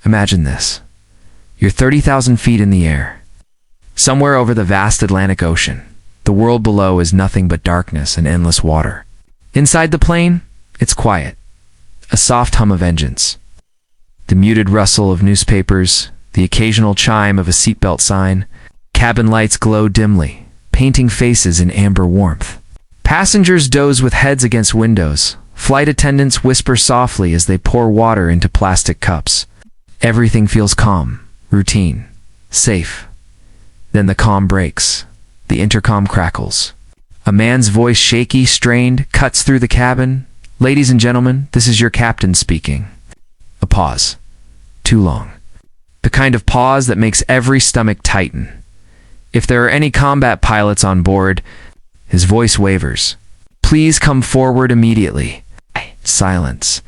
Imagine this. You're 30,000 feet in the air. Somewhere over the vast Atlantic Ocean, the world below is nothing but darkness and endless water. Inside the plane, it's quiet. A soft hum of engines. The muted rustle of newspapers, the occasional chime of a seatbelt sign. Cabin lights glow dimly, painting faces in amber warmth. Passengers doze with heads against windows. Flight attendants whisper softly as they pour water into plastic cups. Everything feels calm, routine, safe. Then the calm breaks. The intercom crackles. A man's voice, shaky, strained, cuts through the cabin. "Ladies and gentlemen, this is your captain speaking." A pause. Too long. The kind of pause that makes every stomach tighten. If there are any combat pilots on board, his voice wavers. "Please come forward immediately." Silence.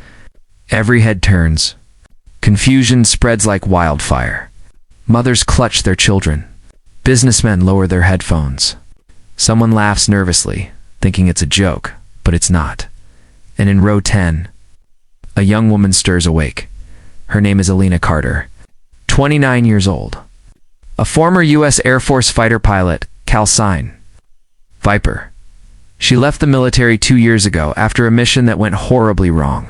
Every head turns. Confusion spreads like wildfire. Mothers clutch their children. Businessmen lower their headphones. Someone laughs nervously, thinking it's a joke, but it's not. And in row 10, a young woman stirs awake. Her name is Alina Carter, 29 years old. A former U.S. Air Force fighter pilot, Calcine. Viper. She left the military 2 years ago after a mission that went horribly wrong.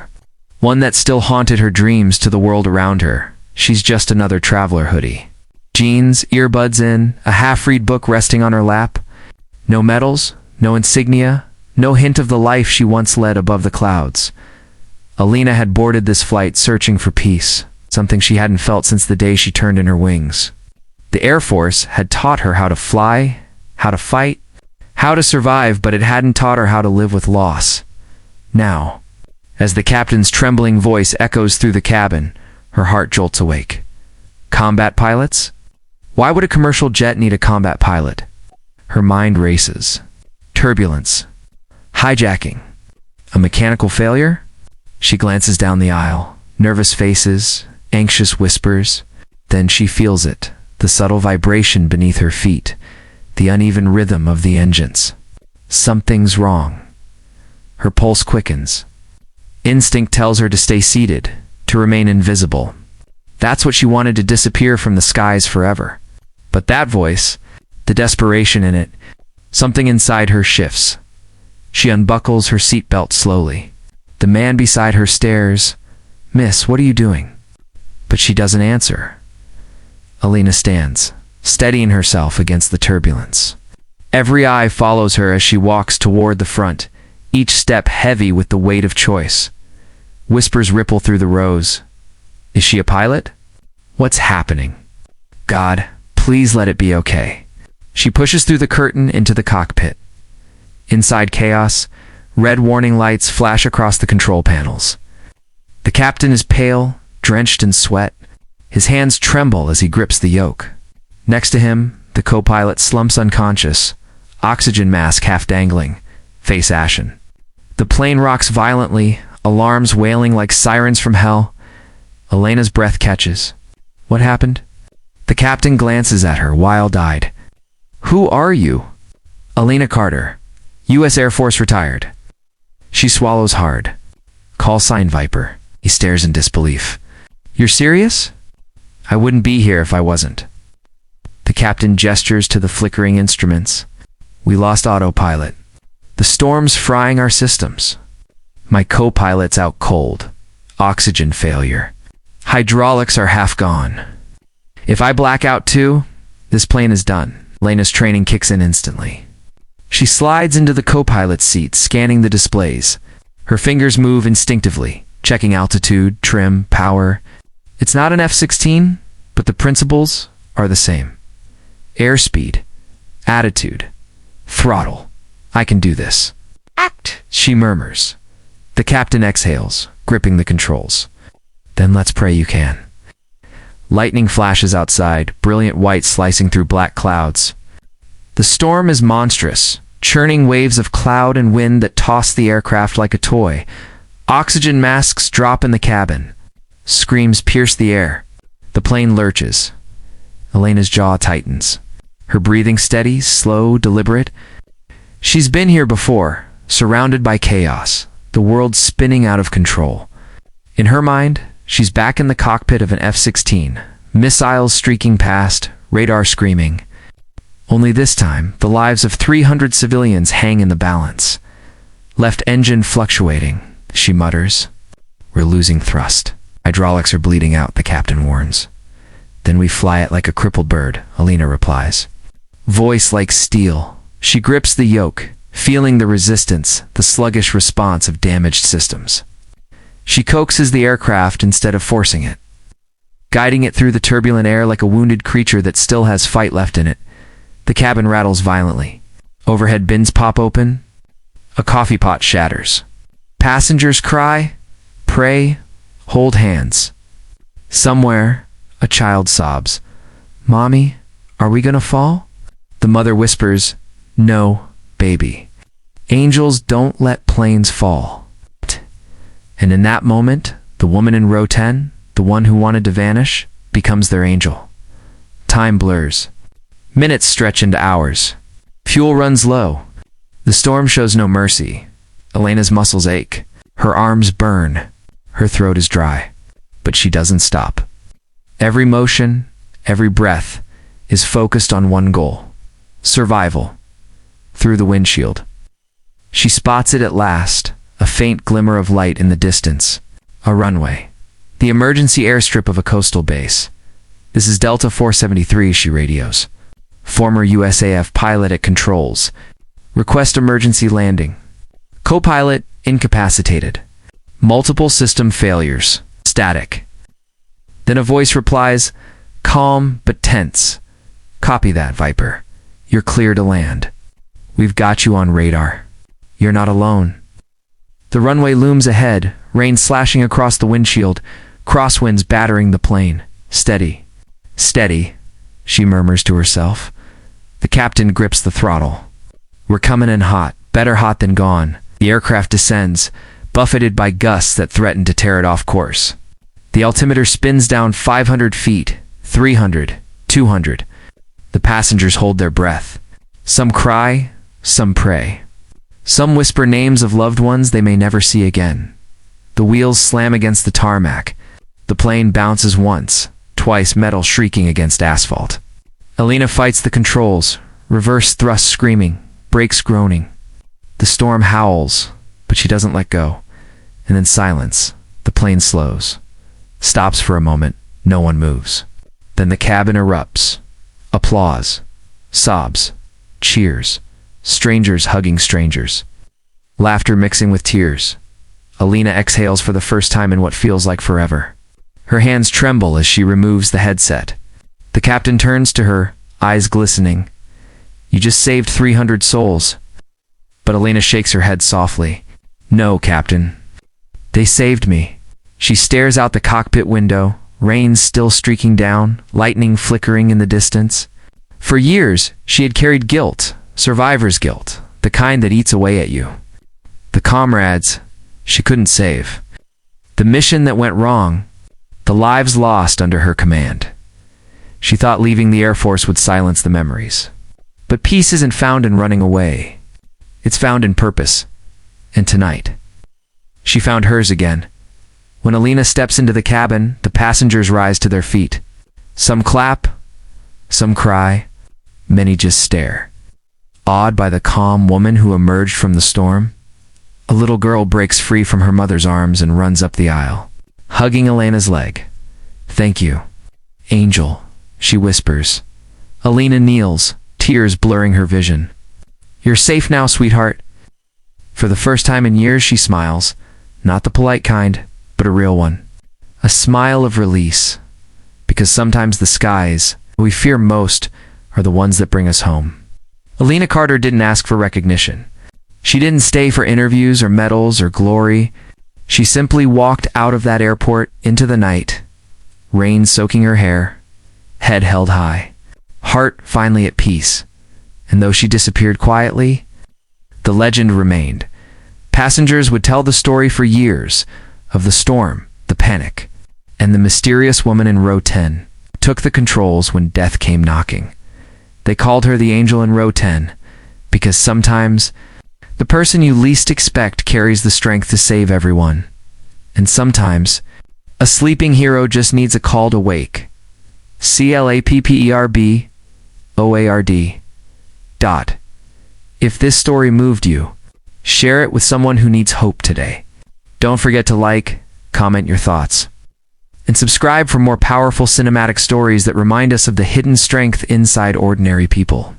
One that still haunted her dreams to the world around her. She's just another traveler hoodie. Jeans, earbuds in, a half-read book resting on her lap. No medals, no insignia, no hint of the life she once led above the clouds. Alina had boarded this flight searching for peace, something she hadn't felt since the day she turned in her wings. The Air Force had taught her how to fly, how to fight, how to survive, but it hadn't taught her how to live with loss. Now, as the captain's trembling voice echoes through the cabin, her heart jolts awake. Combat pilots? Why would a commercial jet need a combat pilot? Her mind races. Turbulence. Hijacking. A mechanical failure? She glances down the aisle. Nervous faces, anxious whispers. Then she feels it, the subtle vibration beneath her feet, the uneven rhythm of the engines. Something's wrong. Her pulse quickens. Instinct tells her to stay seated, to remain invisible. That's what she wanted, to disappear from the skies forever. But that voice, the desperation in it, something inside her shifts. She unbuckles her seatbelt slowly. The man beside her stares. "Miss, what are you doing?" But she doesn't answer. Alina stands, steadying herself against the turbulence. Every eye follows her as she walks toward the front, each step heavy with the weight of choice. Whispers ripple through the rows. Is she a pilot? What's happening? God, please let it be okay. She pushes through the curtain into the cockpit. Inside chaos, red warning lights flash across the control panels. The captain is pale, drenched in sweat. His hands tremble as he grips the yoke. Next to him, the co-pilot slumps unconscious, oxygen mask half dangling, face ashen. The plane rocks violently, alarms wailing like sirens from hell. Alina's breath catches. What happened? The captain glances at her, wild-eyed. Who are you? Alina Carter, U.S. Air Force retired. She swallows hard. Call sign Viper. He stares in disbelief. You're serious? I wouldn't be here if I wasn't. The captain gestures to the flickering instruments. We lost autopilot. The storm's frying our systems. My co-pilot's out cold. Oxygen failure. Hydraulics are half gone. If I black out too, this plane is done. Alina's training kicks in instantly. She slides into the co-pilot's seat, scanning the displays. Her fingers move instinctively, checking altitude, trim, power. It's not an F-16, but the principles are the same. Airspeed, attitude, throttle. I can do this. Act, she murmurs. The captain exhales, gripping the controls. Then let's pray you can. Lightning flashes outside, brilliant white slicing through black clouds. The storm is monstrous, churning waves of cloud and wind that toss the aircraft like a toy. Oxygen masks drop in the cabin. Screams pierce the air. The plane lurches. Alina's jaw tightens. Her breathing steady, slow, deliberate. She's been here before, surrounded by chaos, the world spinning out of control. In her mind, She's back in the cockpit of an F-16, missiles streaking past, radar screaming. Only this time, the lives of 300 civilians hang in the balance. Left engine fluctuating, she mutters. We're losing thrust. Hydraulics are bleeding out, the captain warns. Then we fly it like a crippled bird, Alina replies. Voice like steel. She grips the yoke, feeling the resistance, the sluggish response of damaged systems. She coaxes the aircraft instead of forcing it, guiding it through the turbulent air like a wounded creature that still has fight left in it. The cabin rattles violently. Overhead bins pop open. A coffee pot shatters. Passengers cry, pray, hold hands. Somewhere, a child sobs. Mommy, are we gonna fall? The mother whispers, no, baby. Angels don't let planes fall. And in that moment, the woman in row 10, the one who wanted to vanish, becomes their angel. Time blurs. Minutes stretch into hours. Fuel runs low. The storm shows no mercy. Elena's muscles ache. Her arms burn. Her throat is dry. But she doesn't stop. Every motion, every breath, is focused on one goal. Survival. Through the windshield. She spots it at last, a faint glimmer of light in the distance. A runway. The emergency airstrip of a coastal base. This is Delta 473, she radios. Former USAF pilot at controls. Request emergency landing. Co-pilot incapacitated. Multiple system failures. Static. Then a voice replies, calm but tense. Copy that, Viper. You're clear to land. We've got you on radar. You're not alone. The runway looms ahead, rain slashing across the windshield, crosswinds battering the plane. Steady. Steady, she murmurs to herself. The captain grips the throttle. We're coming in hot, better hot than gone. The aircraft descends, buffeted by gusts that threaten to tear it off course. The altimeter spins down 500 feet, 300, 200. The passengers hold their breath. Some cry, some pray. Some whisper names of loved ones they may never see again. The wheels slam against the tarmac. The plane bounces once, twice, metal shrieking against asphalt. Alina fights the controls, reverse thrust screaming, brakes groaning. The storm howls, but she doesn't let go. And then silence. The plane slows. Stops for a moment. No one moves. Then the cabin erupts. Applause. Sobs. Cheers. Strangers hugging strangers. Laughter mixing with tears. Alina exhales for the first time in what feels like forever. Her hands tremble as she removes the headset. The captain turns to her, eyes glistening. You just saved 300 souls. But Alina shakes her head softly. No, Captain. They saved me. She stares out the cockpit window, rain still streaking down, lightning flickering in the distance. For years, she had carried guilt, survivor's guilt, the kind that eats away at you. The comrades she couldn't save. The mission that went wrong, the lives lost under her command. She thought leaving the Air Force would silence the memories. But peace isn't found in running away. It's found in purpose. And tonight, she found hers again. When Alina steps into the cabin, the passengers rise to their feet. Some clap, some cry, many just stare. Awed by the calm woman who emerged from the storm, a little girl breaks free from her mother's arms and runs up the aisle, hugging Alina's leg. Thank you, Angel, she whispers. Alina kneels, tears blurring her vision. You're safe now, sweetheart. For the first time in years, she smiles, not the polite kind, but a real one. A smile of release, because sometimes the skies we fear most are the ones that bring us home. Alina Carter didn't ask for recognition. She didn't stay for interviews or medals or glory. She simply walked out of that airport into the night, rain soaking her hair, head held high, heart finally at peace. And though she disappeared quietly, the legend remained. Passengers would tell the story for years of the storm, the panic, and the mysterious woman in row 10 who took the controls when death came knocking. They called her the angel in row 10 because sometimes the person you least expect carries the strength to save everyone. And sometimes A sleeping hero just needs a call to wake. CLAPPERBOARD. If this story moved you, share it with someone who needs hope today. Don't forget to like, comment your thoughts, and subscribe for more powerful cinematic stories that remind us of the hidden strength inside ordinary people.